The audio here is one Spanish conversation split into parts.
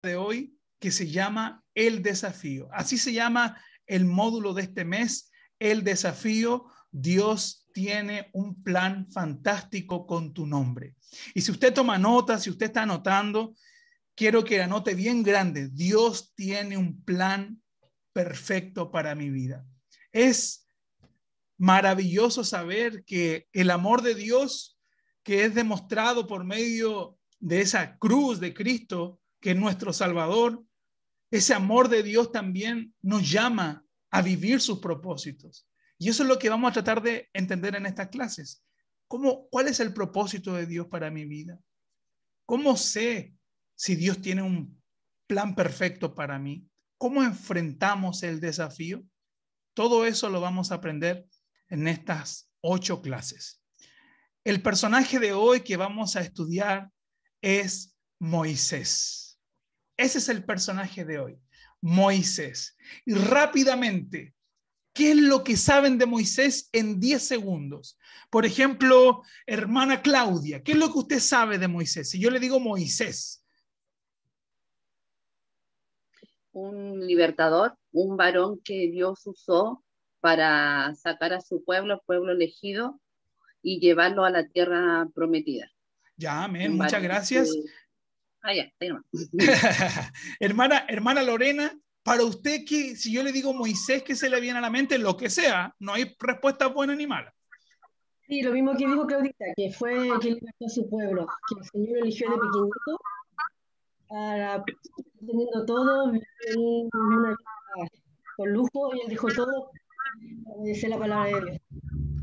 de hoy que se llama El Desafío. Así se llama el módulo de este mes, El Desafío. Dios tiene un plan fantástico con tu nombre. Y si usted toma nota, si usted está anotando, quiero que anote bien grande. Dios tiene un plan perfecto para mi vida. Es maravilloso saber que el amor de Dios, que es demostrado por medio de esa cruz de Cristo, que es nuestro Salvador, ese amor de Dios también nos llama a vivir sus propósitos. Y eso es lo que vamos a tratar de entender en estas clases. ¿Cuál es el propósito de Dios para mi vida? ¿Cómo sé si Dios tiene un plan perfecto para mí? ¿Cómo enfrentamos el desafío? Todo eso lo vamos a aprender en estas 8 clases. El personaje de hoy que vamos a estudiar es Moisés. Ese es el personaje de hoy, Moisés. Y rápidamente, ¿qué es lo que saben de Moisés en 10 segundos? Por ejemplo, hermana Claudia, ¿qué es lo que usted sabe de Moisés? Si yo le digo Moisés. Un libertador, un varón que Dios usó para sacar a su pueblo, el pueblo elegido, y llevarlo a la tierra prometida. Ya, amén, muchas gracias. Ya, ahí nomás. hermana Lorena, para usted, si yo le digo Moisés, ¿qué se le viene a la mente? Lo que sea, no hay respuesta buena ni mala. Sí, lo mismo que dijo Claudita, que fue quien libertó a su pueblo, que el Señor eligió de pequeñito para teniendo todo, en una vida con lujo, y él dejó todo para obedecer la palabra de Dios.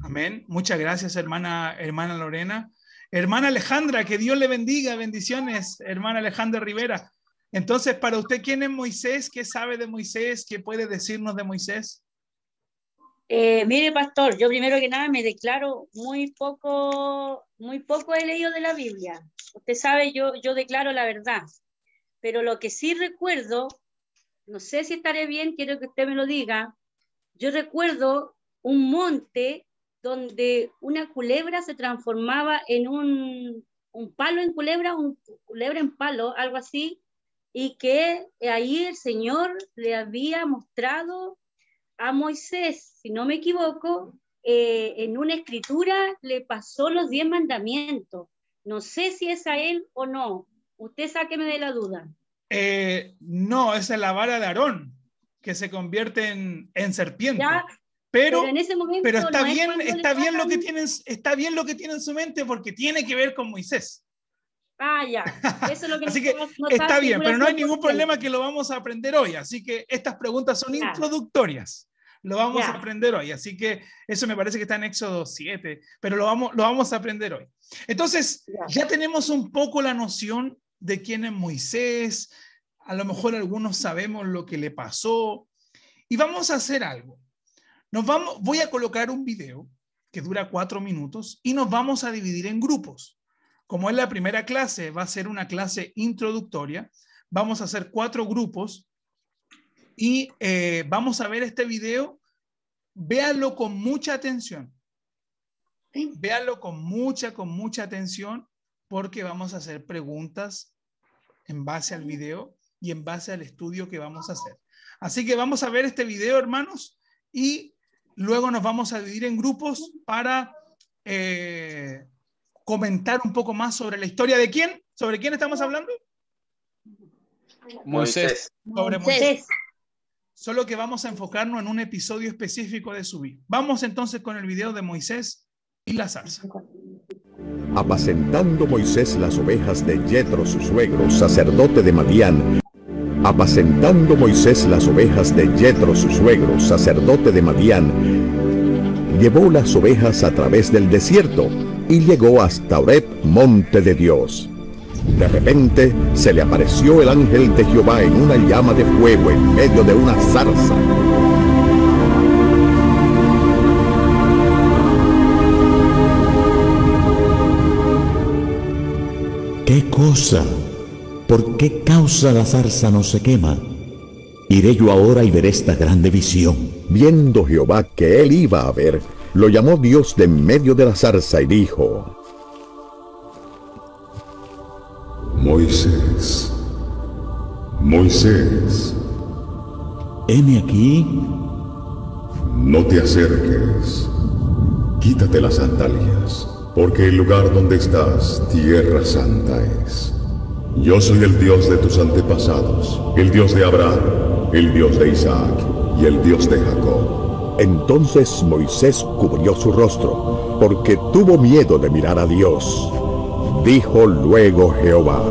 Amén. Muchas gracias, hermana Lorena. Hermana Alejandra, que Dios le bendiga. Bendiciones, hermana Alejandra Rivera. Entonces, para usted, ¿quién es Moisés? ¿Qué sabe de Moisés? ¿Qué puede decirnos de Moisés? Mire, pastor, yo primero que nada me declaro muy poco he leído de la Biblia. Usted sabe, yo declaro la verdad. Pero lo que sí recuerdo, no sé si estaré bien, quiero que usted me lo diga. Yo recuerdo un monte donde una culebra se transformaba en un palo en culebra, un culebra en palo, algo así, y que ahí el Señor le había mostrado a Moisés, si no me equivoco, en una escritura le pasó los 10 mandamientos. No sé si es a él o no. Usted sáqueme de la duda. No, esa es la vara de Aarón, que se convierte en serpiente. Ya, pero en ese momento pero está no bien, está bien lo que tiene en su mente, porque tiene que ver con Moisés. Ya. Eso es lo que así que está bien, pero no hay ningún problema, que lo vamos a aprender hoy. Así que estas preguntas son introductorias. Lo vamos a aprender hoy. Así que eso me parece que está en Éxodo 7, pero lo vamos a aprender hoy. Entonces, ya tenemos un poco la noción de quién es Moisés. A lo mejor algunos sabemos lo que le pasó. Y vamos a hacer algo. Voy a colocar un video que dura 4 minutos y nos vamos a dividir en grupos. Como es la primera clase, va a ser una clase introductoria. Vamos a hacer 4 grupos y vamos a ver este video. Véanlo con mucha atención. Véanlo con mucha atención, porque vamos a hacer preguntas en base al video y en base al estudio que vamos a hacer. Así que vamos a ver este video, hermanos, y luego nos vamos a dividir en grupos para comentar un poco más sobre la historia de quién. ¿Sobre quién estamos hablando? Moisés. Sobre Moisés. Solo que vamos a enfocarnos en un episodio específico de su vida. Vamos entonces con el video de Moisés y la zarza. Apacentando Moisés las ovejas de Yetro, su suegro, sacerdote de Madián. Apacentando Moisés las ovejas de Yetro, su suegro, sacerdote de Madián, llevó las ovejas a través del desierto y llegó hasta Horeb, monte de Dios. De repente se le apareció el ángel de Jehová en una llama de fuego en medio de una zarza. ¿Qué cosa? ¿Por qué causa la zarza no se quema? Iré yo ahora y veré esta grande visión. Viendo Jehová que él iba a ver, lo llamó Dios de en medio de la zarza y dijo: Moisés, Moisés, heme aquí. no te acerques. Quítate las sandalias, porque el lugar donde estás, tierra santa es. Yo soy el Dios de tus antepasados, el Dios de Abraham, el Dios de Isaac y el Dios de Jacob. Entonces Moisés cubrió su rostro, porque tuvo miedo de mirar a Dios. Dijo luego Jehová: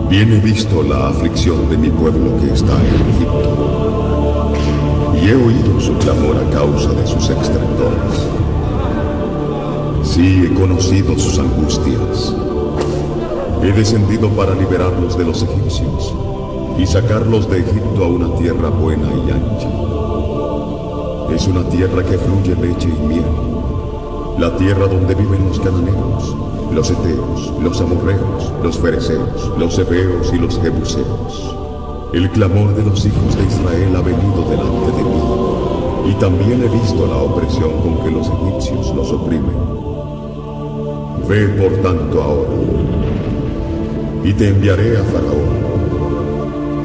Bien he visto la aflicción de mi pueblo que está en Egipto, y he oído su clamor a causa de sus extractores. Sí, he conocido sus angustias. He descendido para liberarlos de los egipcios y sacarlos de Egipto a una tierra buena y ancha. Es una tierra que fluye leche y miel, la tierra donde viven los cananeos, los heteos, los amorreos, los fereceos, los heveos y los jebuseos. El clamor de los hijos de Israel ha venido delante de mí, y también he visto la opresión con que los egipcios los oprimen. Ve por tanto ahora, y te enviaré a Faraón,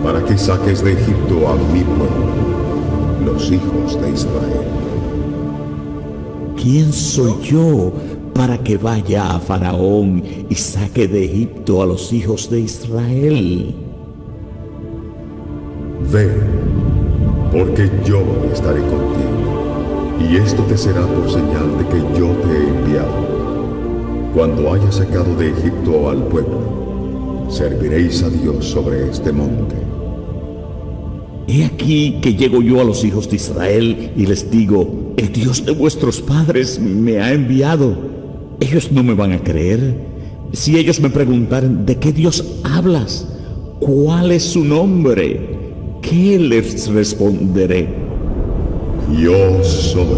para que saques de Egipto a mi pueblo, los hijos de Israel. ¿Quién soy yo para que vaya a Faraón y saque de Egipto a los hijos de Israel? Ve, porque yo estaré contigo, y esto te será por señal de que yo te he enviado. Cuando haya sacado de Egipto al pueblo, serviréis a Dios sobre este monte. He aquí que llego yo a los hijos de Israel y les digo: el Dios de vuestros padres me ha enviado. Ellos no me van a creer. Si ellos me preguntaran: ¿de qué Dios hablas? ¿Cuál es su nombre? ¿Qué les responderé? Yo soy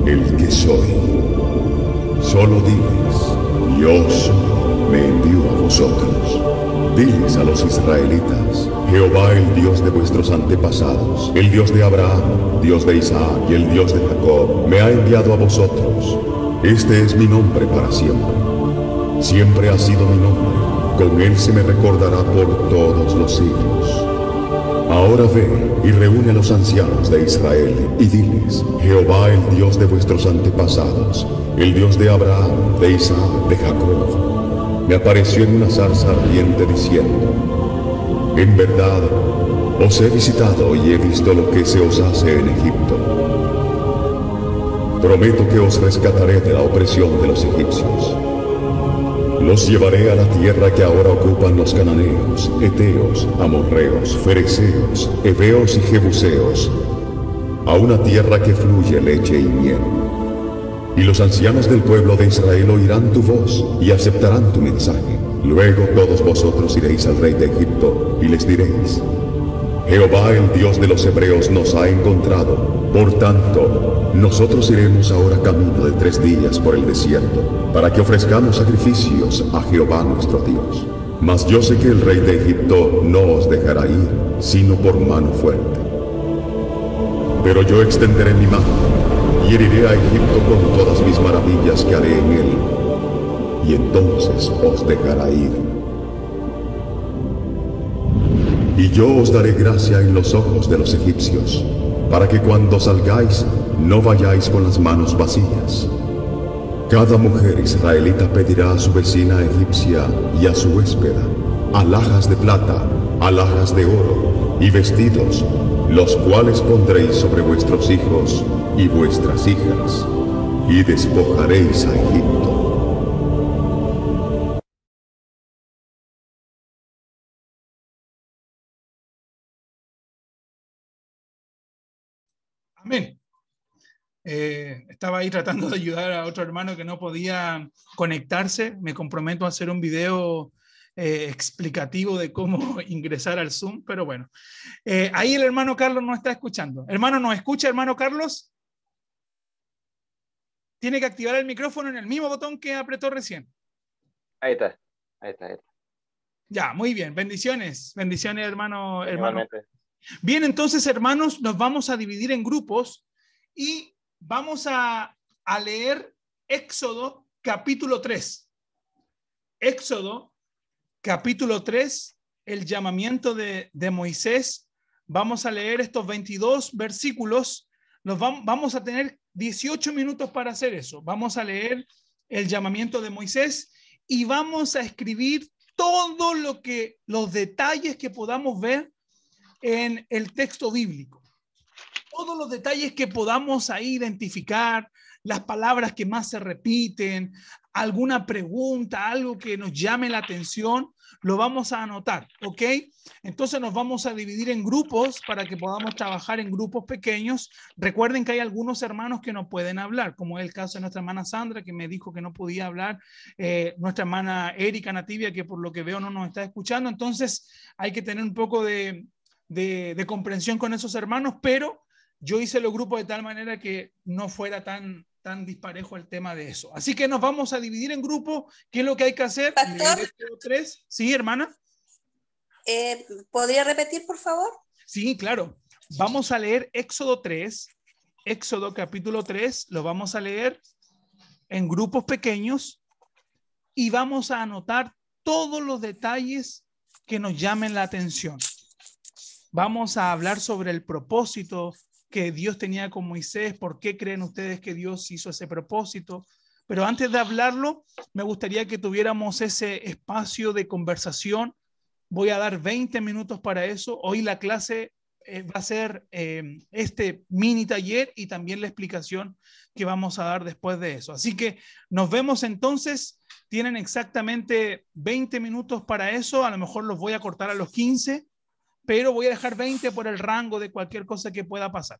el que soy. Solo diles: yo soy, me envío a vosotros. Diles a los israelitas: Jehová, el Dios de vuestros antepasados, el Dios de Abraham, Dios de Isaac y el Dios de Jacob, me ha enviado a vosotros. Este es mi nombre para siempre. Siempre ha sido mi nombre. Con él se me recordará por todos los siglos. Ahora ve y reúne a los ancianos de Israel y diles: Jehová, el Dios de vuestros antepasados, el Dios de Abraham, de Isaac, de Jacob, me apareció en una zarza ardiente diciendo: en verdad, os he visitado y he visto lo que se os hace en Egipto. Prometo que os rescataré de la opresión de los egipcios. Los llevaré a la tierra que ahora ocupan los cananeos, heteos, amorreos, fereceos, heveos y jebuseos, a una tierra que fluye leche y miel. Y los ancianos del pueblo de Israel oirán tu voz y aceptarán tu mensaje. Luego todos vosotros iréis al rey de Egipto y les diréis: Jehová, el Dios de los hebreos, nos ha encontrado. Por tanto, nosotros iremos ahora camino de 3 días por el desierto, para que ofrezcamos sacrificios a Jehová nuestro Dios. Mas yo sé que el rey de Egipto no os dejará ir, sino por mano fuerte. Pero yo extenderé mi mano y heriré a Egipto con todas mis maravillas que haré en él, y entonces os dejará ir. Y yo os daré gracia en los ojos de los egipcios, para que cuando salgáis no vayáis con las manos vacías. Cada mujer israelita pedirá a su vecina egipcia y a su huéspeda alhajas de plata, alhajas de oro y vestidos, los cuales pondréis sobre vuestros hijos y vuestras hijas, y despojaréis a Egipto. Amén. Estaba ahí tratando de ayudar a otro hermano que no podía conectarse. Me comprometo a hacer un video explicativo de cómo ingresar al Zoom, pero bueno. Ahí el hermano Carlos no está escuchando. Hermano, ¿nos escucha, hermano Carlos? Tiene que activar el micrófono en el mismo botón que apretó recién. Ahí está. Ya, muy bien. Bendiciones. Bendiciones, hermano. Igualmente. Bien, entonces, hermanos, nos vamos a dividir en grupos y vamos a leer Éxodo capítulo 3. Éxodo capítulo 3, el llamamiento de Moisés. Vamos a leer estos 22 versículos. Vamos a tener 18 minutos para hacer eso. Vamos a leer el llamamiento de Moisés y vamos a escribir todo los detalles que podamos ver en el texto bíblico. Todos los detalles que podamos ahí identificar, las palabras que más se repiten, alguna pregunta, algo que nos llame la atención, lo vamos a anotar, ¿ok? Entonces nos vamos a dividir en grupos para que podamos trabajar en grupos pequeños. Recuerden que hay algunos hermanos que no pueden hablar, como es el caso de nuestra hermana Sandra, que me dijo que no podía hablar, nuestra hermana Erika Nativia, que por lo que veo no nos está escuchando. Entonces hay que tener un poco de comprensión con esos hermanos, pero yo hice los grupos de tal manera que no fuera tan disparejo el tema de eso. Así que nos vamos a dividir en grupos. ¿Qué es lo que hay que hacer? Pastor, 3. Sí, hermana. ¿Podría repetir, por favor? Sí, claro. Vamos a leer Éxodo 3, Éxodo capítulo 3, lo vamos a leer en grupos pequeños y vamos a anotar todos los detalles que nos llamen la atención. Vamos a hablar sobre el propósito que Dios tenía con Moisés, por qué creen ustedes que Dios hizo ese propósito. Pero antes de hablarlo, me gustaría que tuviéramos ese espacio de conversación. Voy a dar 20 minutos para eso. Hoy la clase va a ser este mini taller y también la explicación que vamos a dar después de eso. Así que nos vemos entonces. Tienen exactamente 20 minutos para eso. A lo mejor los voy a cortar a los 15. Pero voy a dejar 20 por el rango de cualquier cosa que pueda pasar.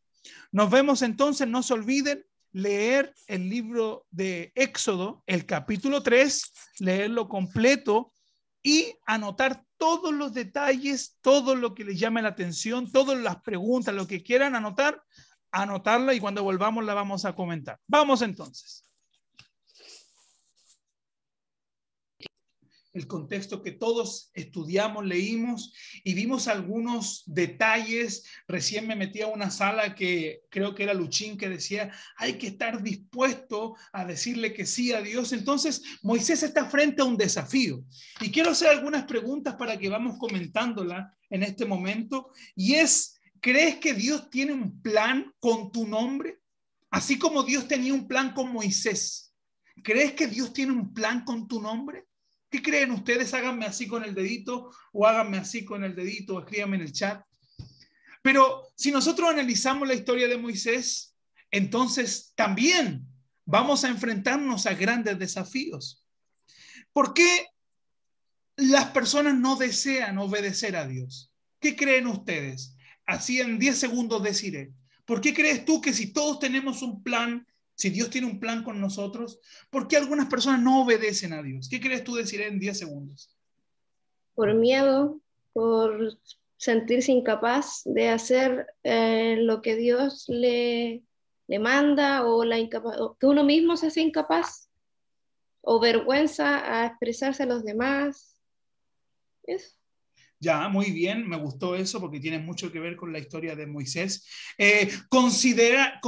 Nos vemos entonces. No se olviden leer el libro de Éxodo, el capítulo 3, leerlo completo y anotar todos los detalles, todo lo que les llame la atención, todas las preguntas, lo que quieran anotar, anotarla y cuando volvamos la vamos a comentar. Vamos entonces. El contexto que todos estudiamos, leímos y vimos algunos detalles. Recién me metí a una sala que creo que era Luchín, que decía, hay que estar dispuesto a decirle que sí a Dios. Entonces, Moisés está frente a un desafío. Y quiero hacer algunas preguntas para que vamos comentándola en este momento. Y es, ¿crees que Dios tiene un plan con tu nombre? Así como Dios tenía un plan con Moisés. ¿Crees que Dios tiene un plan con tu nombre? ¿Qué creen ustedes? Háganme así con el dedito o háganme así con el dedito o escríbanme en el chat. Pero si nosotros analizamos la historia de Moisés, entonces también vamos a enfrentarnos a grandes desafíos. ¿Por qué las personas no desean obedecer a Dios? ¿Qué creen ustedes? Así en 10 segundos deciré. ¿Por qué crees tú que si todos tenemos un plan, si Dios tiene un plan con nosotros, ¿por qué algunas personas no obedecen a Dios? ¿Qué crees tú decir en 10 segundos? Por miedo, por sentirse incapaz de hacer lo que Dios le manda o que uno mismo se hace incapaz, o vergüenza a expresarse a los demás. Eso. Ya, muy bien, me gustó eso porque tiene mucho que ver con la historia de Moisés. ¿Considera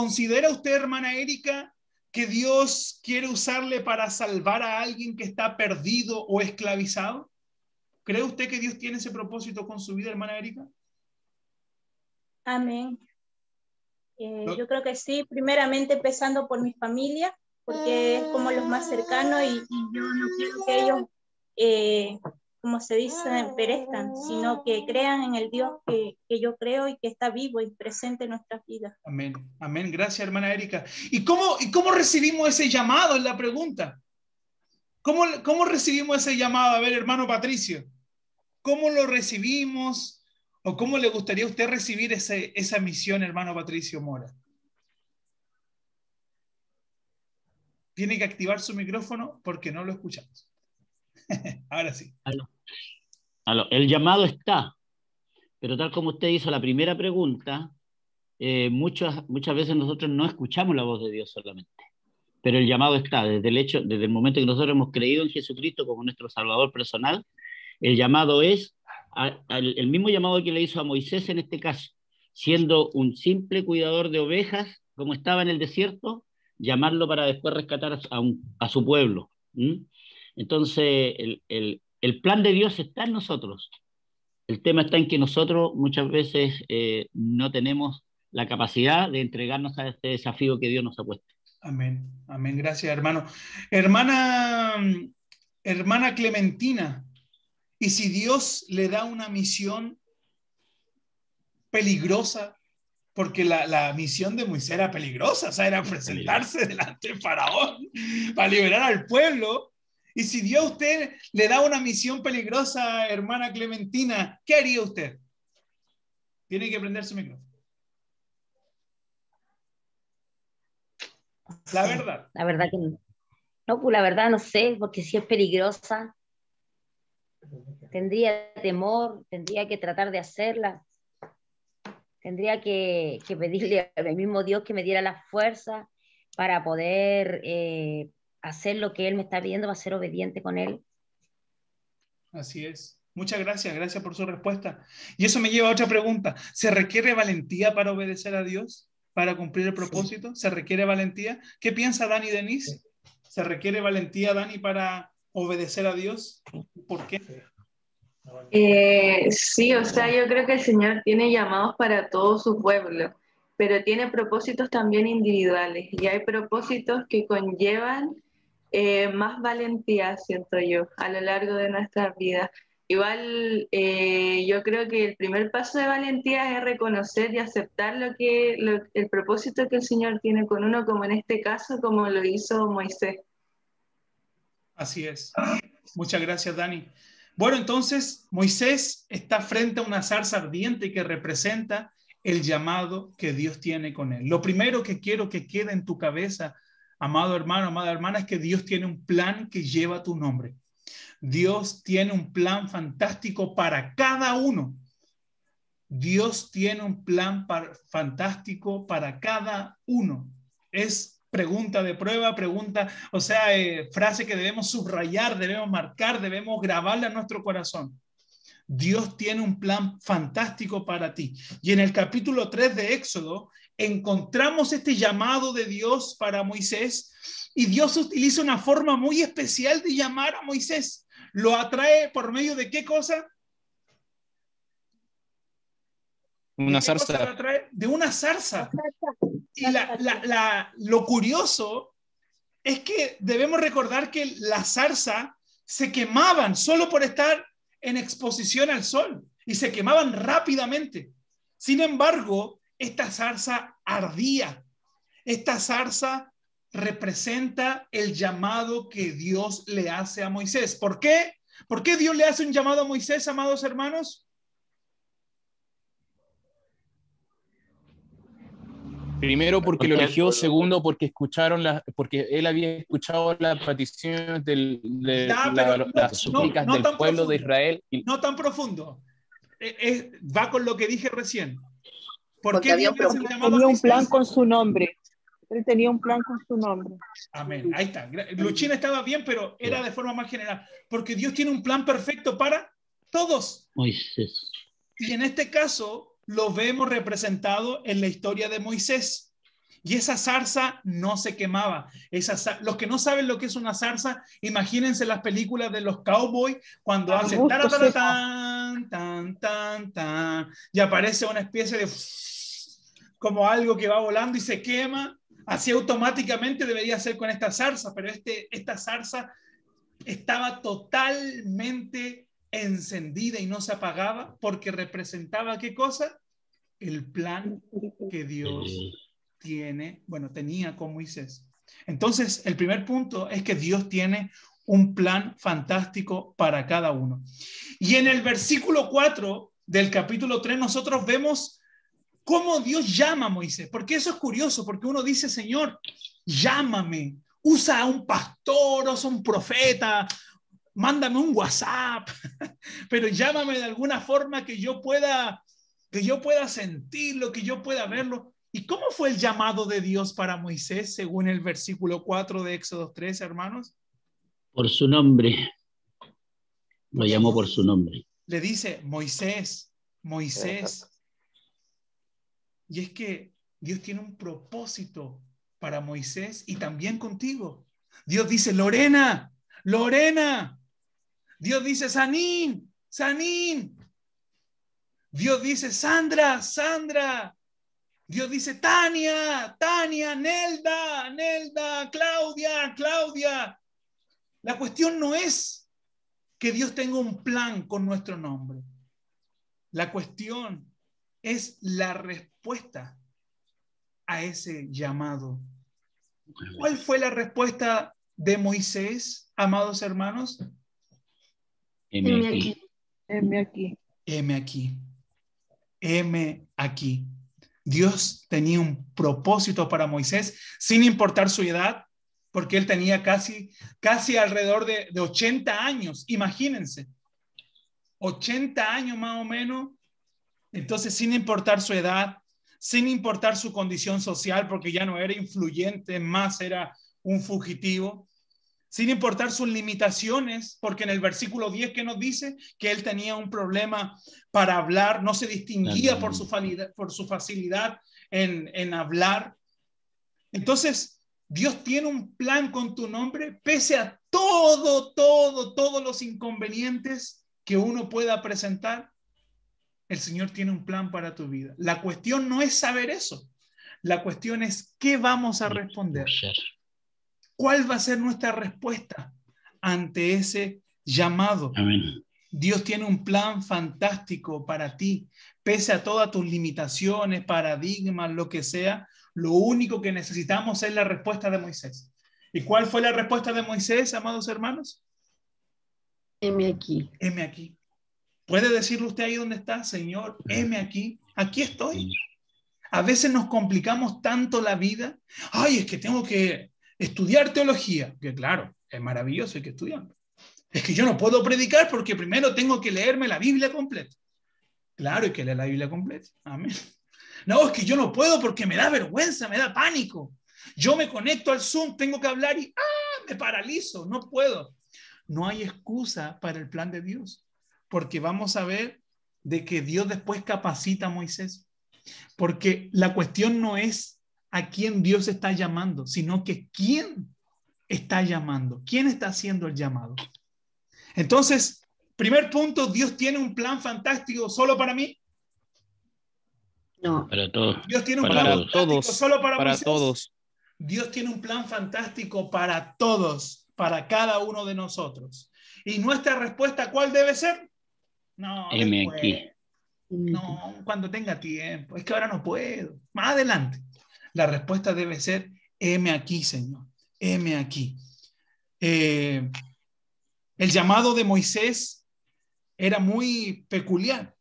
usted, hermana Erika, que Dios quiere usarle para salvar a alguien que está perdido o esclavizado? ¿Cree usted que Dios tiene ese propósito con su vida, hermana Erika? Amén. Yo creo que sí, primeramente empezando por mi familia, porque es como los más cercanos y yo no quiero que ellos, como se dice, perezcan, sino que crean en el Dios que yo creo y que está vivo y presente en nuestras vidas. Amén, amén. Gracias, hermana Erika. ¿Y cómo recibimos ese llamado? Es la pregunta. ¿Cómo recibimos ese llamado? A ver, hermano Patricio, ¿cómo lo recibimos? ¿O cómo le gustaría a usted recibir esa misión, hermano Patricio Mora? Tiene que activar su micrófono porque no lo escuchamos. Ahora sí. El llamado está, pero tal como usted hizo la primera pregunta, muchas veces nosotros no escuchamos la voz de Dios solamente, pero el llamado está, desde el momento que nosotros hemos creído en Jesucristo como nuestro Salvador personal, el llamado es el mismo llamado que le hizo a Moisés en este caso, siendo un simple cuidador de ovejas, como estaba en el desierto, llamarlo para después rescatar a su pueblo. Entonces, el plan de Dios está en nosotros. El tema está en que nosotros muchas veces no tenemos la capacidad de entregarnos a este desafío que Dios nos ha puesto. Amén, amén, gracias, hermano. Hermana Clementina, ¿y si Dios le da una misión peligrosa? Porque la misión de Moisés era peligrosa, o sea, era presentarse delante del faraón para liberar al pueblo. Y si Dios a usted le da una misión peligrosa, hermana Clementina, ¿qué haría usted? Tiene que prender su micrófono. La verdad. La verdad que no. No, pues la verdad no sé, porque si es peligrosa, tendría temor, tendría que tratar de hacerla, tendría que pedirle al mismo Dios que me diera la fuerza para poder hacer lo que Él me está pidiendo, para ser obediente con Él. Así es. Muchas gracias, gracias por su respuesta. Y eso me lleva a otra pregunta. ¿Se requiere valentía para obedecer a Dios? ¿Para cumplir el propósito? ¿Se requiere valentía? ¿Qué piensa Dani Denise? ¿Se requiere valentía, Dani, para obedecer a Dios? ¿Por qué? Sí, o sea, yo creo que el Señor tiene llamados para todo su pueblo, pero tiene propósitos también individuales y hay propósitos que conllevan más valentía, siento yo, a lo largo de nuestras vidas. Igual yo creo que el primer paso de valentía es reconocer y aceptar el propósito que el Señor tiene con uno, como en este caso, como lo hizo Moisés. Así es. Muchas gracias, Dani. Bueno, entonces Moisés está frente a una zarza ardiente que representa el llamado que Dios tiene con él. Lo primero que quiero que quede en tu cabeza, amado hermano, amada hermana, es que Dios tiene un plan que lleva tu nombre. Dios tiene un plan fantástico para cada uno. Dios tiene un plan fantástico para cada uno. Es pregunta de prueba, o sea, frase que debemos subrayar, debemos marcar, debemos grabarla en nuestro corazón. Dios tiene un plan fantástico para ti. Y en el capítulo 3 de Éxodo encontramos este llamado de Dios para Moisés, y Dios utiliza una forma muy especial de llamar a Moisés. Lo atrae por medio de ¿qué cosa? Una zarza. De una zarza. Y lo curioso es que debemos recordar que la zarza se quemaban solo por estar en exposición al sol y se quemaban rápidamente. Sin embargo, esta zarza ardía. Esta zarza representa el llamado que Dios le hace a Moisés. ¿Por qué? ¿Por qué Dios le hace un llamado a Moisés, amados hermanos? Primero porque lo eligió, segundo porque porque él había escuchado las peticiones las súplicas del pueblo de Israel. No tan profundo. Va con lo que dije recién. Porque había un plan con su nombre. Él tenía un plan con su nombre. Amén. Ahí está. Luchina estaba bien, pero era de forma más general. Porque Dios tiene un plan perfecto para todos. Moisés. Y en este caso lo vemos representado en la historia de Moisés. Y esa zarza no se quemaba. Los que no saben lo que es una zarza, imagínense las películas de los cowboys cuando hacen tan, tan, tan, tan, y aparece una especie de como algo que va volando y se quema. Así automáticamente debería ser con esta zarza, pero esta zarza estaba totalmente encendida y no se apagaba porque representaba ¿qué cosa? El plan que Dios tenía con Moisés. Entonces, el primer punto es que Dios tiene un plan fantástico para cada uno. Y en el versículo 4 del capítulo 3 nosotros vemos cómo Dios llama a Moisés, porque eso es curioso, porque uno dice, Señor, llámame, usa a un pastor, usa a un profeta, mándame un WhatsApp, pero llámame de alguna forma que yo pueda sentirlo, que yo pueda verlo. ¿Y cómo fue el llamado de Dios para Moisés según el versículo 4 de Éxodo 3, hermanos? Por su nombre. Lo llamó por su nombre. Le dice, Moisés, Moisés. Y es que Dios tiene un propósito para Moisés y también contigo. Dios dice, Lorena, Lorena. Dios dice, Sanín, Sanín. Dios dice, Sandra, Sandra. Dios dice, Tania, Tania, Nelda, Nelda, Claudia, Claudia. La cuestión no es que Dios tenga un plan con nuestro nombre. La cuestión es la respuesta a ese llamado. ¿Cuál fue la respuesta de Moisés, amados hermanos? Heme aquí. Heme aquí. Heme aquí. Heme aquí. Dios tenía un propósito para Moisés, sin importar su edad, porque él tenía casi alrededor de 80 años. Imagínense, 80 años más o menos. Entonces, sin importar su edad, sin importar su condición social, porque ya no era influyente, más era un fugitivo, sin importar sus limitaciones, porque en el versículo 10 que nos dice que él tenía un problema para hablar, no se distinguía por su facilidad en hablar. Entonces, Dios tiene un plan con tu nombre, pese a todos los inconvenientes que uno pueda presentar. El Señor tiene un plan para tu vida. La cuestión no es saber eso. La cuestión es qué vamos a responder. ¿Cuál va a ser nuestra respuesta ante ese llamado? Amén. Dios tiene un plan fantástico para ti, pese a todas tus limitaciones, paradigmas, lo que sea. Lo único que necesitamos es la respuesta de Moisés. ¿Y cuál fue la respuesta de Moisés, amados hermanos? Heme aquí. Heme aquí. ¿Puede decirle usted ahí donde está? Señor, heme aquí. Aquí estoy. A veces nos complicamos tanto la vida. Ay, es que tengo que estudiar teología. Que claro, es maravilloso, hay que estudiarlo. Es que yo no puedo predicar porque primero tengo que leerme la Biblia completa. Claro, hay que leer la Biblia completa. Amén. No, es que yo no puedo porque me da vergüenza, me da pánico. Yo me conecto al Zoom, tengo que hablar y me paralizo, no puedo. No hay excusa para el plan de Dios, porque vamos a ver de que Dios después capacita a Moisés. Porque la cuestión no es a quién Dios está llamando, sino que quién está llamando, quién está haciendo el llamado. Entonces, primer punto, Dios tiene un plan fantástico solo para mí. No. Para todos. Dios tiene un Para plan fantástico todos. solo para Moisés. Todos. Dios tiene un plan fantástico para todos, para cada uno de nosotros. ¿Y nuestra respuesta cuál debe ser? No, aquí. No, cuando tenga tiempo. Es que ahora no puedo. Más adelante. La respuesta debe ser, heme aquí, Señor. Heme aquí. El llamado de Moisés era muy peculiar.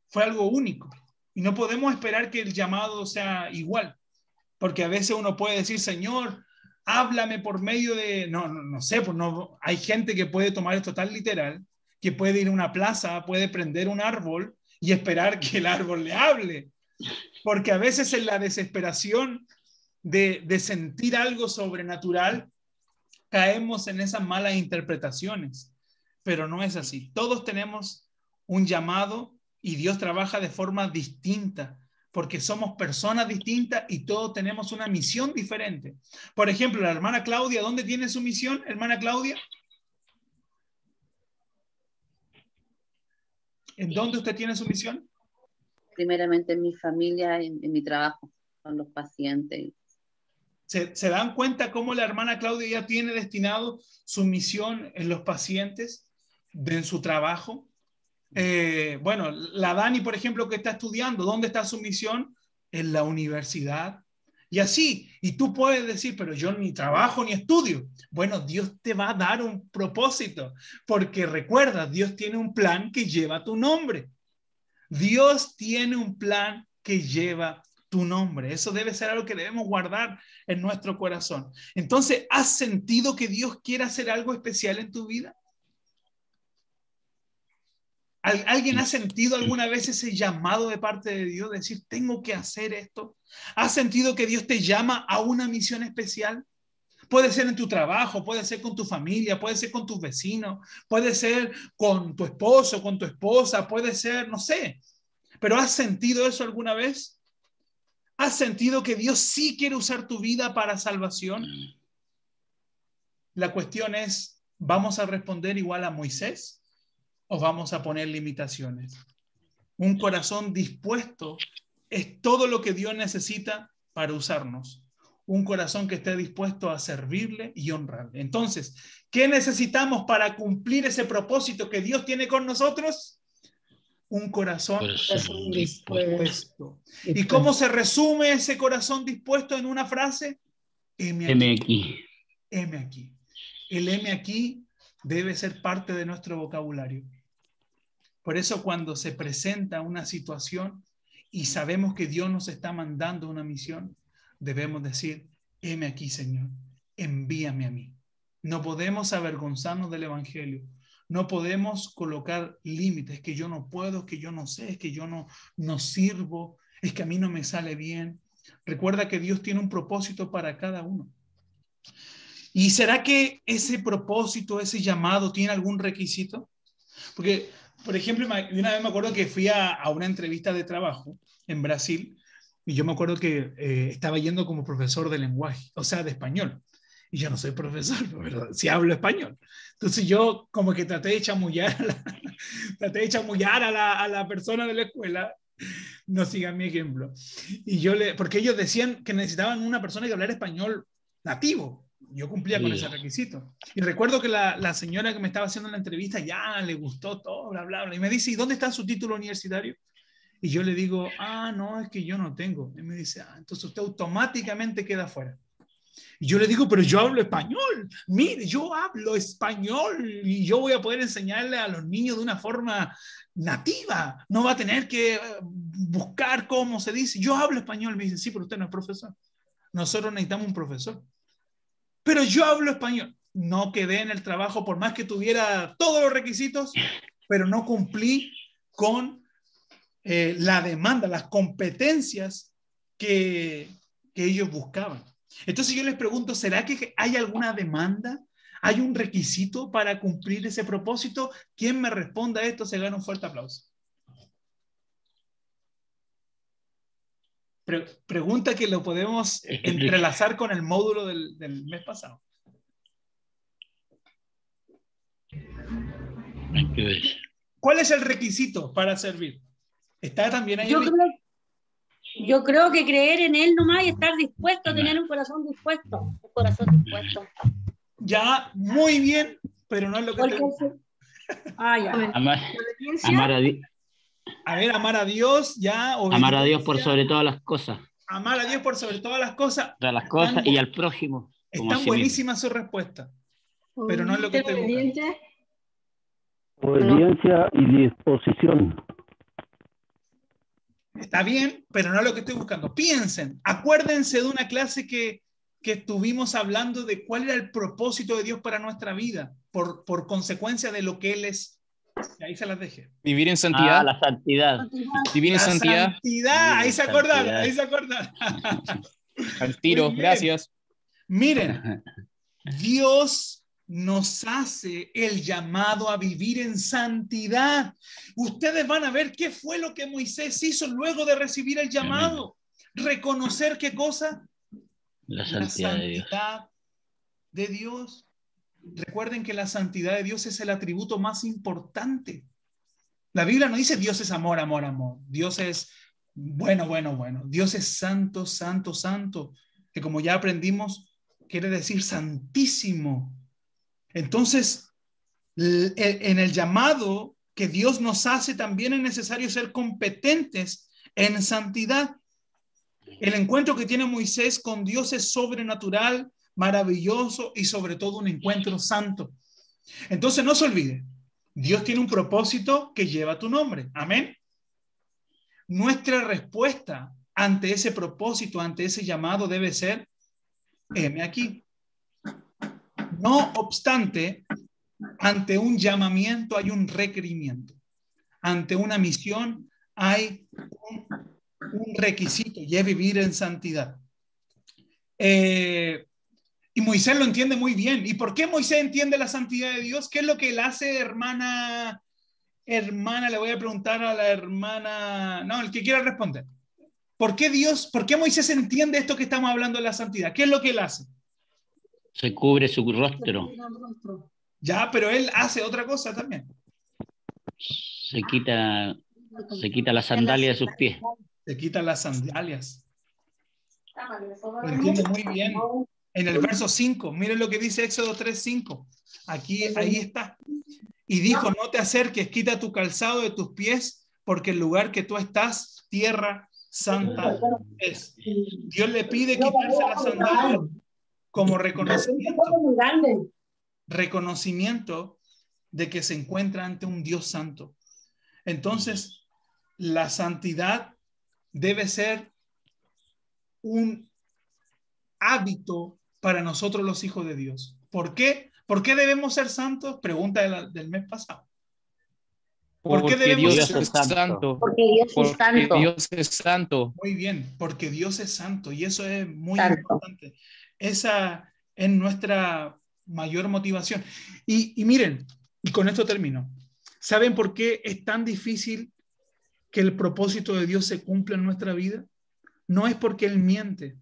Fue algo único. Y no podemos esperar que el llamado sea igual. Porque a veces uno puede decir, Señor, háblame por medio de... No sé, pues no, hay gente que puede tomar esto tan literal, que puede ir a una plaza, puede prender un árbol y esperar que el árbol le hable. Porque a veces en la desesperación de sentir algo sobrenatural, caemos en esas malas interpretaciones. Pero no es así. Todos tenemos un llamado y Dios trabaja de forma distinta, porque somos personas distintas y todos tenemos una misión diferente. Por ejemplo, la hermana Claudia, ¿dónde tiene su misión, hermana Claudia? ¿En dónde usted tiene su misión? Primeramente en mi familia, en mi trabajo, con los pacientes. ¿Se dan cuenta cómo la hermana Claudia ya tiene destinado su misión en los pacientes, en su trabajo? Bueno, la Dani, por ejemplo, que está estudiando, ¿dónde está su misión? En la universidad. Y así, y tú puedes decir, pero yo ni trabajo ni estudio. Bueno, Dios te va a dar un propósito, porque recuerda, Dios tiene un plan que lleva tu nombre. Dios tiene un plan que lleva tu nombre. Eso debe ser algo que debemos guardar en nuestro corazón. Entonces, ¿has sentido que Dios quiere hacer algo especial en tu vida? ¿Alguien ha sentido alguna vez ese llamado de parte de Dios? De decir, tengo que hacer esto. ¿Has sentido que Dios te llama a una misión especial? Puede ser en tu trabajo, puede ser con tu familia, puede ser con tus vecinos, puede ser con tu esposo, con tu esposa, puede ser, no sé. ¿Pero has sentido eso alguna vez? ¿Has sentido que Dios sí quiere usar tu vida para salvación? La cuestión es, ¿vamos a responder igual a Moisés o vamos a poner limitaciones? Un corazón dispuesto es todo lo que Dios necesita para usarnos. Un corazón que esté dispuesto a servirle y honrarle. Entonces, ¿qué necesitamos para cumplir ese propósito que Dios tiene con nosotros? Un corazón dispuesto. ¿Y cómo se resume ese corazón dispuesto en una frase? Heme aquí. Heme aquí. El heme aquí debe ser parte de nuestro vocabulario. Por eso cuando se presenta una situación y sabemos que Dios nos está mandando una misión, debemos decir, heme aquí, Señor, envíame a mí. No podemos avergonzarnos del Evangelio. No podemos colocar límites, que yo no puedo, que yo no sé, que yo no sirvo, es que a mí no me sale bien. Recuerda que Dios tiene un propósito para cada uno. ¿Y será que ese propósito, ese llamado, tiene algún requisito? Porque, por ejemplo, una vez me acuerdo que fui a una entrevista de trabajo en Brasil y yo me acuerdo que estaba yendo como profesor de lenguaje, o sea, de español. Y yo no soy profesor, pero sí hablo español. Entonces yo como que traté de chamullar a la persona de la escuela. No sigan mi ejemplo. Porque ellos decían que necesitaban una persona que hablara español nativo. Yo cumplía con ese requisito. Y recuerdo que la señora que me estaba haciendo la entrevista ya le gustó todo, bla, bla, bla. Y me dice, ¿y dónde está su título universitario? Y yo le digo, no, es que yo no tengo. Y me dice, entonces usted automáticamente queda fuera. Y yo le digo, pero yo hablo español. Mire, yo hablo español y yo voy a poder enseñarle a los niños de una forma nativa. No va a tener que buscar cómo se dice. Yo hablo español. Me dice, sí, pero usted no es profesor. Nosotros necesitamos un profesor. Pero yo hablo español. No quedé en el trabajo por más que tuviera todos los requisitos, pero no cumplí con la demanda, las competencias que ellos buscaban. Entonces yo les pregunto, ¿será que hay alguna demanda? ¿Hay un requisito para cumplir ese propósito? Quien me responda a esto se gana un fuerte aplauso. Pregunta que lo podemos entrelazar con el módulo del mes pasado. ¿Cuál es el requisito para servir? Está también ahí. Yo creo que creer en Él nomás y estar dispuesto a tener un corazón dispuesto. Un corazón dispuesto. Ya, muy bien, pero no es lo que te gusta. Ya. Amar a Dios. A ver, amar a Dios, ya. Amar a Dios por sobre todas las cosas. Amar a Dios por sobre todas las cosas. Todas las cosas y al prójimo. Están buenísimas sus respuestas, pero no es lo que te gusta. Obediencia y disposición. Está bien, pero no es lo que estoy buscando. Piensen, acuérdense de una clase que estuvimos hablando de cuál era el propósito de Dios para nuestra vida, por consecuencia de lo que Él es. Y ahí se las dejé. Vivir en santidad. La santidad. Vivir en santidad. Ahí se acordaron. Al tiro, gracias. Miren, Dios nos hace el llamado a vivir en santidad. Ustedes van a ver qué fue lo que Moisés hizo luego de recibir el llamado. Reconocer qué cosa. La santidad de Dios. Recuerden que la santidad de Dios es el atributo más importante. La Biblia no dice Dios es amor, amor, amor. Dios es bueno. Dios es santo, santo, santo. Que como ya aprendimos, quiere decir santísimo. Entonces, en el llamado que Dios nos hace, también es necesario ser competentes en santidad. El encuentro que tiene Moisés con Dios es sobrenatural, maravilloso y sobre todo un encuentro santo. Entonces, no se olvide, Dios tiene un propósito que lleva tu nombre. Amén. Nuestra respuesta ante ese propósito, ante ese llamado debe ser, heme aquí. No obstante, ante un llamamiento hay un requerimiento. Ante una misión hay un requisito y es vivir en santidad. Y Moisés lo entiende muy bien. ¿Y por qué Moisés entiende la santidad de Dios? ¿Qué es lo que él hace, hermana? Le voy a preguntar a la hermana. No, el que quiera responder. ¿Por qué Moisés entiende esto que estamos hablando de la santidad? ¿Qué es lo que él hace? Se cubre su rostro. Ya, pero él hace otra cosa también. Se quita Se quita la sandalia de sus pies. Se quita las sandalias. Lo entiende muy bien. En el verso 5, miren lo que dice Éxodo 3:5. Ahí está. Y dijo, no te acerques, quita tu calzado de tus pies, porque el lugar que tú estás, tierra santa es. Dios le pide quitarse las sandalias como reconocimiento de que se encuentra ante un Dios santo. Entonces, la santidad debe ser un hábito para nosotros los hijos de Dios. ¿Por qué? ¿Por qué debemos ser santos? Pregunta del mes pasado. ¿Por qué debemos ser santos? Porque Dios es santo. Muy bien, porque Dios es santo y eso es muy importante. Esa es nuestra mayor motivación. Y miren, y con esto termino. ¿Saben por qué es tan difícil que el propósito de Dios se cumpla en nuestra vida? No es porque Él miente.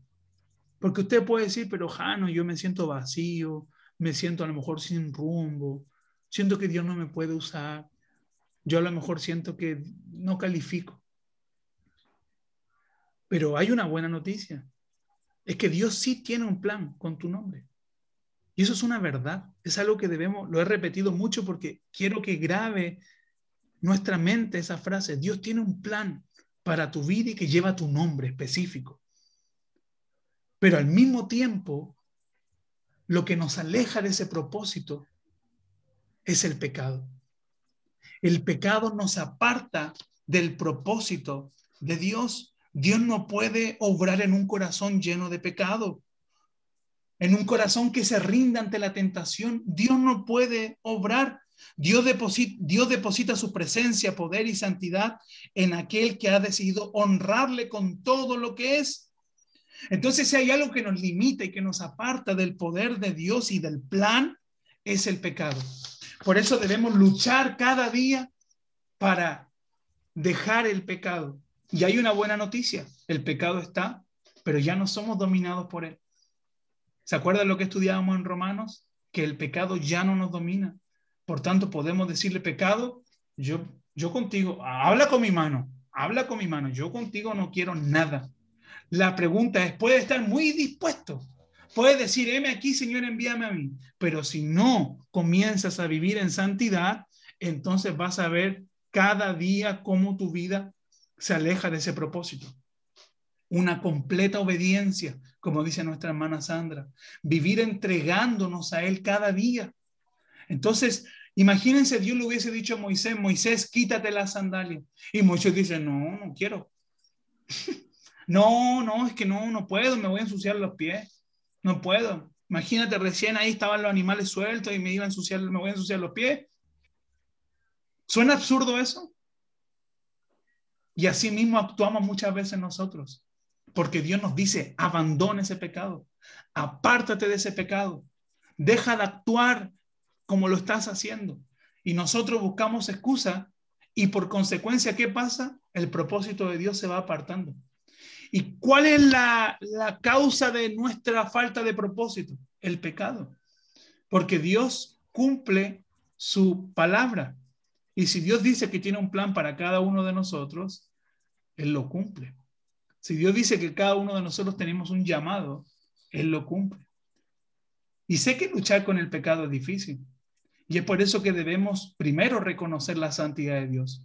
Porque usted puede decir, pero Jano, yo me siento vacío, me siento a lo mejor sin rumbo, siento que Dios no me puede usar, yo a lo mejor siento que no califico. Pero hay una buena noticia, es que Dios sí tiene un plan con tu nombre. Y eso es una verdad, es algo que lo he repetido mucho porque quiero que grabe nuestra mente esa frase. Dios tiene un plan para tu vida y que lleva tu nombre específico. Pero al mismo tiempo, lo que nos aleja de ese propósito es el pecado. El pecado nos aparta del propósito de Dios. Dios no puede obrar en un corazón lleno de pecado. En un corazón que se rinda ante la tentación, Dios no puede obrar. Dios deposita su presencia, poder y santidad en aquel que ha decidido honrarle con todo lo que es. Entonces, si hay algo que nos limita y que nos aparta del poder de Dios y del plan, es el pecado. Por eso debemos luchar cada día para dejar el pecado. Y hay una buena noticia, el pecado está, pero ya no somos dominados por él. ¿Se acuerdan lo que estudiábamos en Romanos? Que el pecado ya no nos domina. Por tanto, podemos decirle, pecado, yo contigo, habla con mi mano, yo contigo no quiero nada. La pregunta es, puede estar muy dispuesto, puede decir, heme aquí, Señor, envíame a mí, pero si no comienzas a vivir en santidad, entonces vas a ver cada día cómo tu vida se aleja de ese propósito. Una completa obediencia, como dice nuestra hermana Sandra, vivir entregándonos a Él cada día. Entonces, imagínense, Dios le hubiese dicho a Moisés, Moisés, quítate las sandalias. Y Moisés dice, no quiero. No, es que no puedo, me voy a ensuciar los pies. No puedo. Imagínate, recién ahí estaban los animales sueltos y me voy a ensuciar los pies. ¿Suena absurdo eso? Y así mismo actuamos muchas veces nosotros. Porque Dios nos dice, abandona ese pecado. Apártate de ese pecado. Deja de actuar como lo estás haciendo. Y nosotros buscamos excusa y por consecuencia, ¿qué pasa? El propósito de Dios se va apartando. ¿Y cuál es la causa de nuestra falta de propósito? El pecado. Porque Dios cumple su palabra. Y si Dios dice que tiene un plan para cada uno de nosotros, Él lo cumple. Si Dios dice que cada uno de nosotros tenemos un llamado, Él lo cumple. Y sé que luchar con el pecado es difícil. Y es por eso que debemos primero reconocer la santidad de Dios.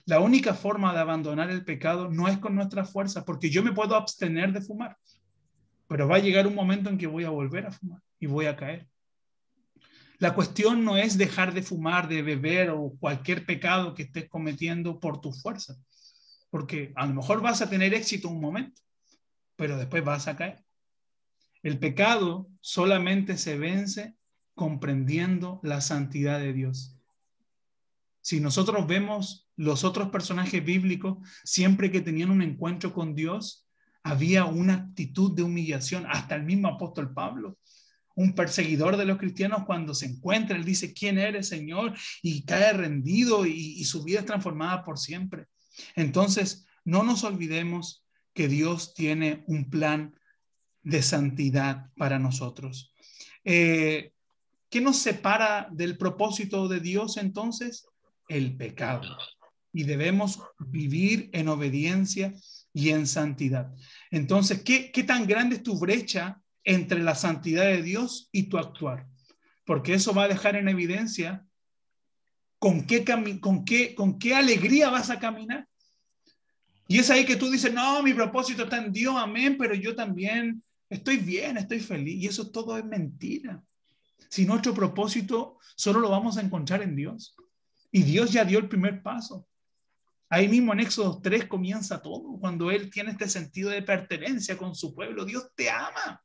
La única forma de abandonar el pecado no es con nuestra fuerza, porque yo me puedo abstener de fumar, pero va a llegar un momento en que voy a volver a fumar y voy a caer. La cuestión no es dejar de fumar, de beber o cualquier pecado que estés cometiendo por tu fuerza, porque a lo mejor vas a tener éxito un momento, pero después vas a caer. El pecado solamente se vence comprendiendo la santidad de Dios. Si nosotros vemos los otros personajes bíblicos, siempre que tenían un encuentro con Dios, había una actitud de humillación. Hasta el mismo apóstol Pablo, un perseguidor de los cristianos, cuando se encuentra, él dice, ¿quién eres, Señor? Y cae rendido y su vida es transformada por siempre. Entonces, no nos olvidemos que Dios tiene un plan de santidad para nosotros. ¿Qué nos separa del propósito de Dios entonces? El pecado. y debemos vivir en obediencia y en santidad. Entonces, ¿qué tan grande es tu brecha entre la santidad de Dios y tu actuar? Porque eso va a dejar en evidencia con qué alegría vas a caminar. Y es ahí que tú dices, no, mi propósito está en Dios, amén, pero yo también estoy bien, estoy feliz. Y eso todo es mentira. Si nuestro propósito solo lo vamos a encontrar en Dios. Y Dios ya dio el primer paso. Ahí mismo en Éxodo 3 comienza todo, cuando Él tiene este sentido de pertenencia con su pueblo. Dios te ama.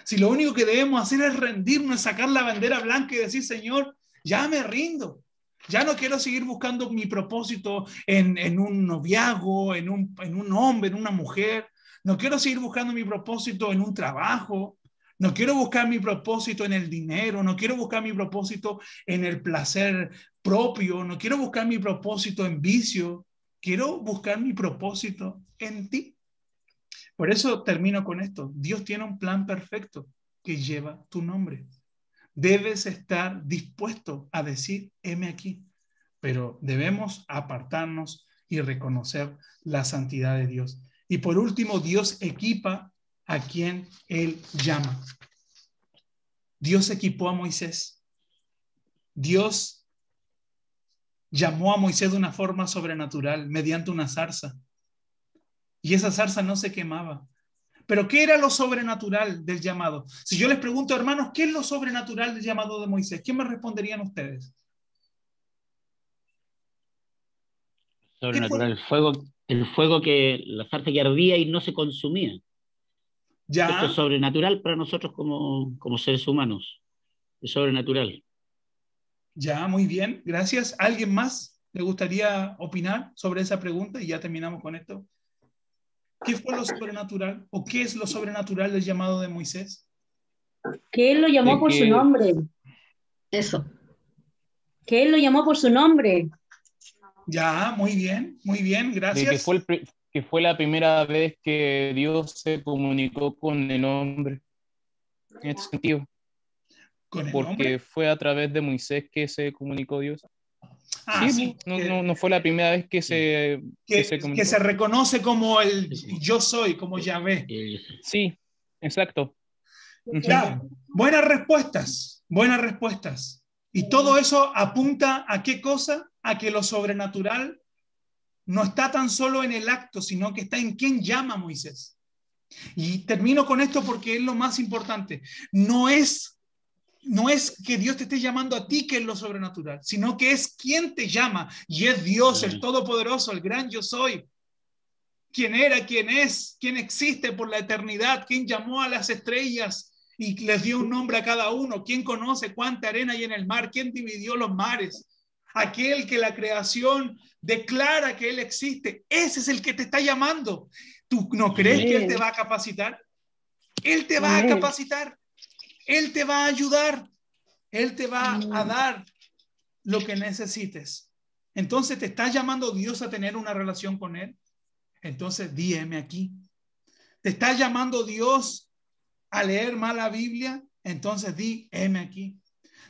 Si lo único que debemos hacer es rendirnos, sacar la bandera blanca y decir, Señor, ya me rindo. Ya no quiero seguir buscando mi propósito en un noviazgo, en un hombre, en una mujer. No quiero seguir buscando mi propósito en un trabajo. No quiero buscar mi propósito en el dinero. No quiero buscar mi propósito en el placer propio. No quiero buscar mi propósito en vicio. Quiero buscar mi propósito en ti. Por eso termino con esto. Dios tiene un plan perfecto que lleva tu nombre. Debes estar dispuesto a decir, heme aquí, pero debemos apartarnos y reconocer la santidad de Dios. Y por último, Dios equipa a quien Él llama. Dios equipó a Moisés. Dios llamó a Moisés de una forma sobrenatural, mediante una zarza. Y esa zarza no se quemaba. Pero ¿qué era lo sobrenatural del llamado? Si yo les pregunto, hermanos, ¿qué es lo sobrenatural del llamado de Moisés? ¿Qué me responderían ustedes? Sobrenatural, el fuego que la zarza que ardía y no se consumía. Ya. Esto es sobrenatural para nosotros como seres humanos. Es sobrenatural. Ya, muy bien, gracias. ¿Alguien más le gustaría opinar sobre esa pregunta? Y ya terminamos con esto. ¿Qué fue lo sobrenatural o qué es lo sobrenatural del llamado de Moisés? Que él lo llamó por su nombre. Eso. Que él lo llamó por su nombre. Ya, muy bien, gracias. Que fue la primera vez que Dios se comunicó con el hombre. En este sentido. Porque fue a través de Moisés que se comunicó Dios. Sí, no fue la primera vez que se comunicó. Que se reconoce como el yo soy, como Yahvé. Sí, exacto. Ya, buenas respuestas. Y todo eso apunta a qué cosa? A que lo sobrenatural no está tan solo en el acto, sino que está en quién llama a Moisés. Y termino con esto porque es lo más importante. No es que Dios te esté llamando a ti, que es lo sobrenatural, sino que es quien te llama. Y es Dios, el Todopoderoso, el gran yo soy. Quien era, quien es, quien existe por la eternidad, quien llamó a las estrellas y les dio un nombre a cada uno. ¿Quién conoce cuánta arena hay en el mar? ¿Quién dividió los mares? Aquel que la creación declara que Él existe. Ese es el que te está llamando. ¿Tú no crees que Él te va a capacitar? Él te va a capacitar. Él te va a ayudar. Él te va a dar lo que necesites. Entonces, ¿te está llamando Dios a tener una relación con Él? Entonces, dígame aquí. ¿Te está llamando Dios a leer más la Biblia? Entonces, heme aquí.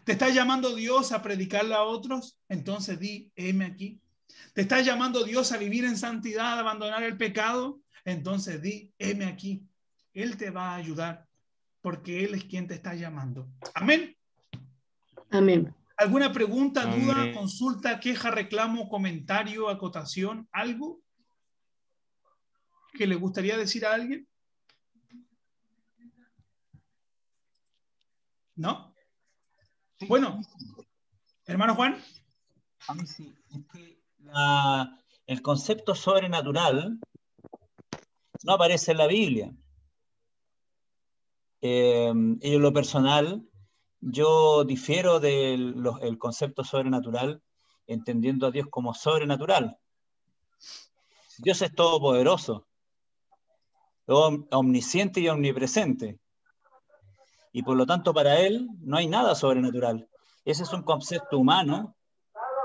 ¿Te está llamando Dios a predicarle a otros? Entonces, heme aquí. ¿Te está llamando Dios a vivir en santidad, a abandonar el pecado? Entonces, heme aquí. Él te va a ayudar porque Él es quien te está llamando. Amén. Amén. ¿Alguna pregunta, duda, consulta, queja, reclamo, comentario, acotación? ¿Algo que le gustaría decir a alguien? ¿No? Bueno, hermano Juan. A mí sí. Es que el concepto sobrenatural no aparece en la Biblia. En lo personal, yo difiero del concepto sobrenatural, entendiendo a Dios como sobrenatural. Dios es todopoderoso, omnisciente y omnipresente. Y por lo tanto, para Él no hay nada sobrenatural. Ese es un concepto humano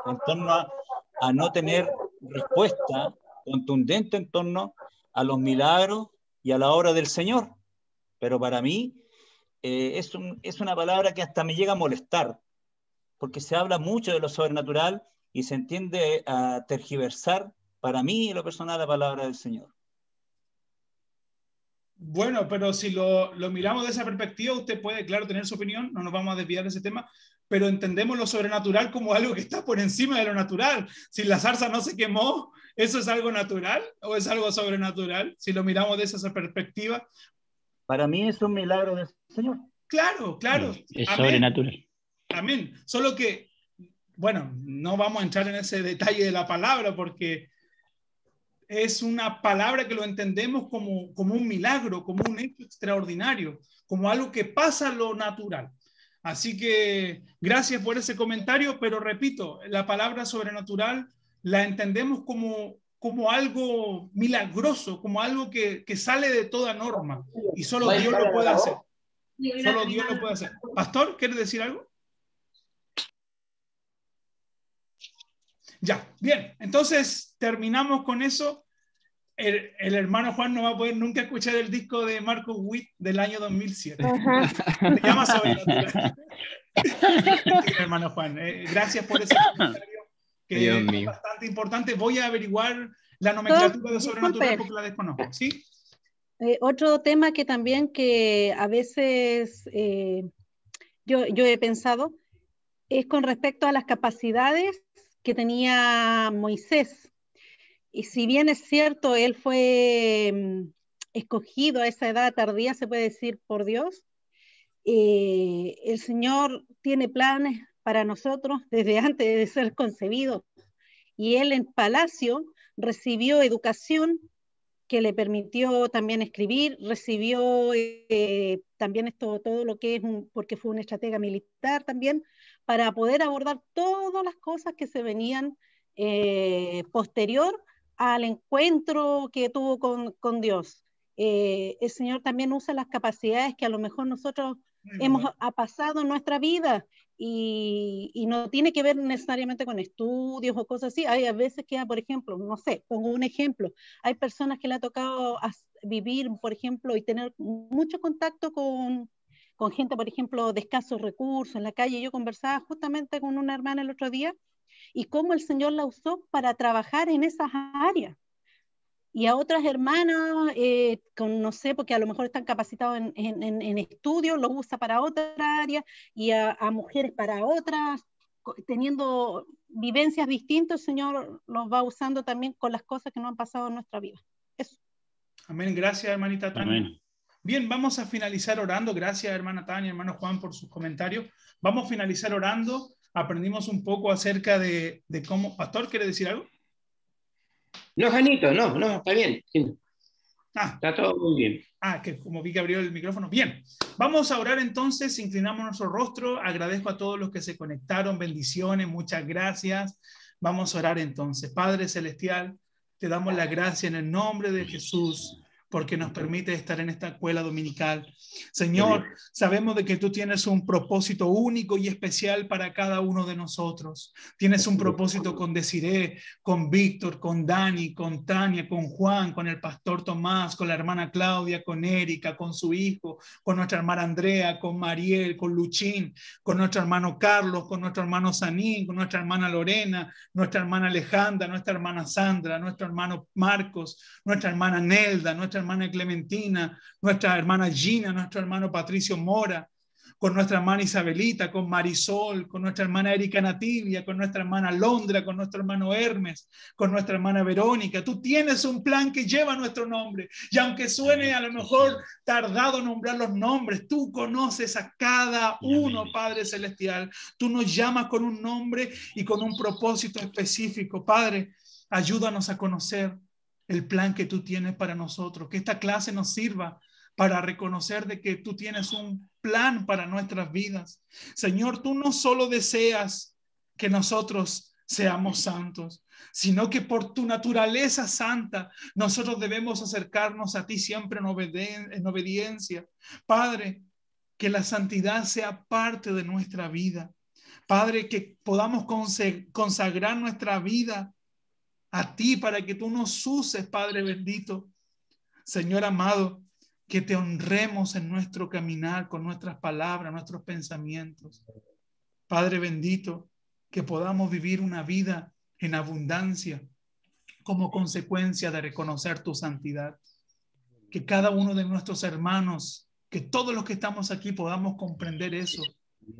en torno a no tener respuesta contundente en torno a los milagros y a la obra del Señor. Pero para mí es una palabra que hasta me llega a molestar, porque se habla mucho de lo sobrenatural y se entiende a tergiversar, para mí, en lo personal, la palabra del Señor. Bueno, pero si lo miramos de esa perspectiva, usted puede, claro, tener su opinión, no nos vamos a desviar de ese tema, pero entendemos lo sobrenatural como algo que está por encima de lo natural. Si la zarza no se quemó, ¿eso es algo natural o es algo sobrenatural? Si lo miramos de esa perspectiva. Para mí es un milagro del Señor. Claro, claro. Es Amén. sobrenatural. Amén. Solo que, bueno, no vamos a entrar en ese detalle de la palabra porque es una palabra que lo entendemos como un milagro, como un hecho extraordinario, como algo que pasa lo natural. Así que gracias por ese comentario, pero repito, la palabra sobrenatural la entendemos como algo milagroso, como algo que sale de toda norma y solo Dios lo puede hacer. Solo Dios lo puede hacer. Pastor, ¿quiere decir algo? Ya, bien, entonces terminamos con eso. El hermano Juan no va a poder nunca escuchar el disco de Marcus Witt del año 2007. Se llama Sobrenatural. Hermano Juan, gracias por ese comentario que es bastante importante. Voy a averiguar la nomenclatura de Sobrenatural porque la desconozco. ¿Sí? Otro tema que también que a veces yo he pensado es con respecto a las capacidades que tenía Moisés. Y si bien es cierto, él fue escogido a esa edad tardía, se puede decir, por Dios, el Señor tiene planes para nosotros desde antes de ser concebidos. Y él en palacio recibió educación que le permitió también escribir, recibió también todo lo que es, porque fue un estratega militar también, para poder abordar todas las cosas que se venían posterior al encuentro que tuvo con Dios. El Señor también usa las capacidades que a lo mejor nosotros ha pasado en nuestra vida y no tiene que ver necesariamente con estudios o cosas así. Hay a veces que, por ejemplo, no sé, pongo un ejemplo, hay personas que le ha tocado vivir, por ejemplo, y tener mucho contacto con gente, por ejemplo, de escasos recursos en la calle. Yo conversaba justamente con una hermana el otro día y cómo el Señor la usó para trabajar en esas áreas. Y a otras hermanas, no sé, porque a lo mejor están capacitados en estudios, lo usa para otra área, y a mujeres para otras, teniendo vivencias distintas, el Señor los va usando también con las cosas que no han pasado en nuestra vida. Eso. Amén, gracias hermanita Tania. Amén. Bien, vamos a finalizar orando. Gracias hermana Tania, hermano Juan por sus comentarios. Vamos a finalizar orando. Aprendimos un poco acerca de cómo... Pastor, ¿quiere decir algo? No, Janito, no, está bien. Está todo muy bien. Que como vi que abrió el micrófono. Bien, vamos a orar entonces, inclinamos nuestro rostro. Agradezco a todos los que se conectaron. Bendiciones, muchas gracias. Vamos a orar entonces. Padre Celestial, te damos la gracia en el nombre de Jesús, porque nos permite estar en esta escuela dominical. Señor, sabemos de que tú tienes un propósito único y especial para cada uno de nosotros. Tienes un propósito con Desiree, con Víctor, con Dani, con Tania, con Juan, con el pastor Tomás, con la hermana Claudia, con Erika, con su hijo, con nuestra hermana Andrea, con Mariel, con Luchín, con nuestro hermano Carlos, con nuestro hermano Sanín, con nuestra hermana Lorena, nuestra hermana Alejandra, nuestra hermana Sandra, nuestro hermano Marcos, nuestra hermana Nelda, nuestra hermana Clementina, nuestra hermana Gina, nuestro hermano Patricio Mora, con nuestra hermana Isabelita, con Marisol, con nuestra hermana Erika Nativia, con nuestra hermana Londra, con nuestro hermano Hermes, con nuestra hermana Verónica. Tú tienes un plan que lleva nuestro nombre, y aunque suene a lo mejor tardado nombrar los nombres, tú conoces a cada uno, Padre Celestial. Tú nos llamas con un nombre y con un propósito específico. Padre, ayúdanos a conocer el plan que tú tienes para nosotros, que esta clase nos sirva para reconocer de que tú tienes un plan para nuestras vidas. Señor, tú no solo deseas que nosotros seamos santos, sino que por tu naturaleza santa nosotros debemos acercarnos a ti siempre en obediencia. Padre, que la santidad sea parte de nuestra vida. Padre, que podamos consagrar nuestra vida a ti para que tú nos uses, Padre bendito. Señor amado, que te honremos en nuestro caminar con nuestras palabras, nuestros pensamientos. Padre bendito, que podamos vivir una vida en abundancia como consecuencia de reconocer tu santidad. Que cada uno de nuestros hermanos, que todos los que estamos aquí podamos comprender eso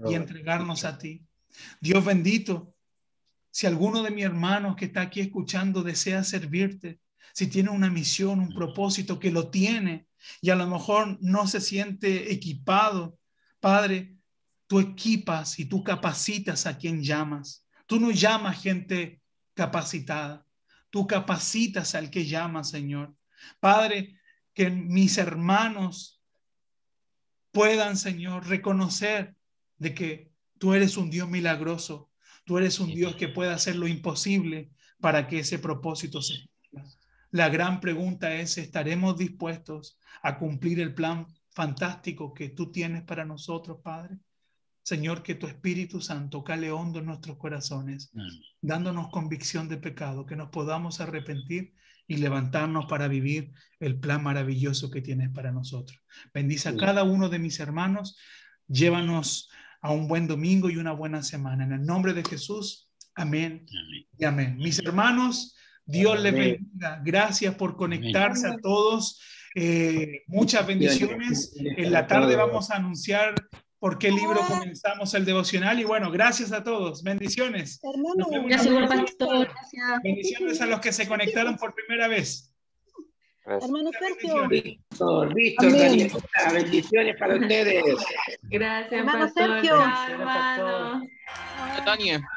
y entregarnos a ti. Dios bendito, si alguno de mis hermanos que está aquí escuchando desea servirte, si tiene una misión, un propósito, que lo tiene y a lo mejor no se siente equipado, Padre, tú equipas y tú capacitas a quien llamas. Tú no llamas gente capacitada, tú capacitas al que llama, Señor. Padre, que mis hermanos puedan, Señor, reconocer de que tú eres un Dios milagroso, tú eres un Dios que puede hacer lo imposible para que ese propósito se cumpla. La gran pregunta es, ¿estaremos dispuestos a cumplir el plan fantástico que tú tienes para nosotros, Padre? Señor, que tu Espíritu Santo cale hondo en nuestros corazones, dándonos convicción de pecado, que nos podamos arrepentir y levantarnos para vivir el plan maravilloso que tienes para nosotros. Bendice a cada uno de mis hermanos, llévanos a un buen domingo y una buena semana. En el nombre de Jesús, amén, y amén. Mis hermanos, Dios les bendiga. Gracias por conectarse a todos. Muchas bendiciones. En la tarde vamos a anunciar por qué libro comenzamos el devocional. Y bueno, gracias a todos. Bendiciones. Gracias, pastor. Gracias. Bendiciones a los que se conectaron por primera vez. Hermano Sergio. Víctor, bendiciones para ustedes. Gracias, hermano pastor. Sergio. Chao, hermano.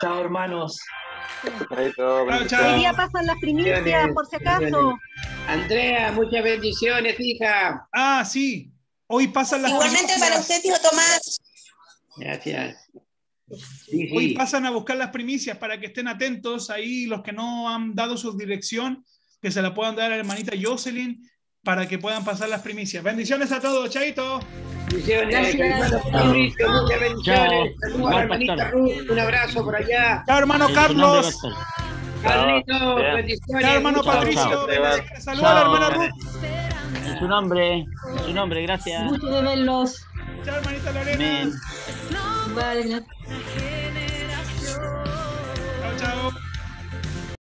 Chao, hermanos. Hoy día pasan las primicias, por si acaso. Andrea, muchas bendiciones, hija. Ah, sí. Hoy pasan las Igualmente primicias. para usted, tío Tomás. Gracias. Hoy pasan a buscar las primicias para que estén atentos ahí los que no han dado su dirección, que se la puedan dar a la hermanita Jocelyn para que puedan pasar las primicias. Bendiciones a todos, chaito. Bendiciones, hermano Mauricio, muchas bendiciones. Saludos a la hermanita Ruth, un abrazo por allá. Chao, hermano Carlos. Carlitos, bendiciones. Chao, hermano Patricio. Saludos a la hermana Ruth. En su nombre, gracias. Gusto de verlos. Chao, hermanita Lorena. Amén. Vale. Chao, chao.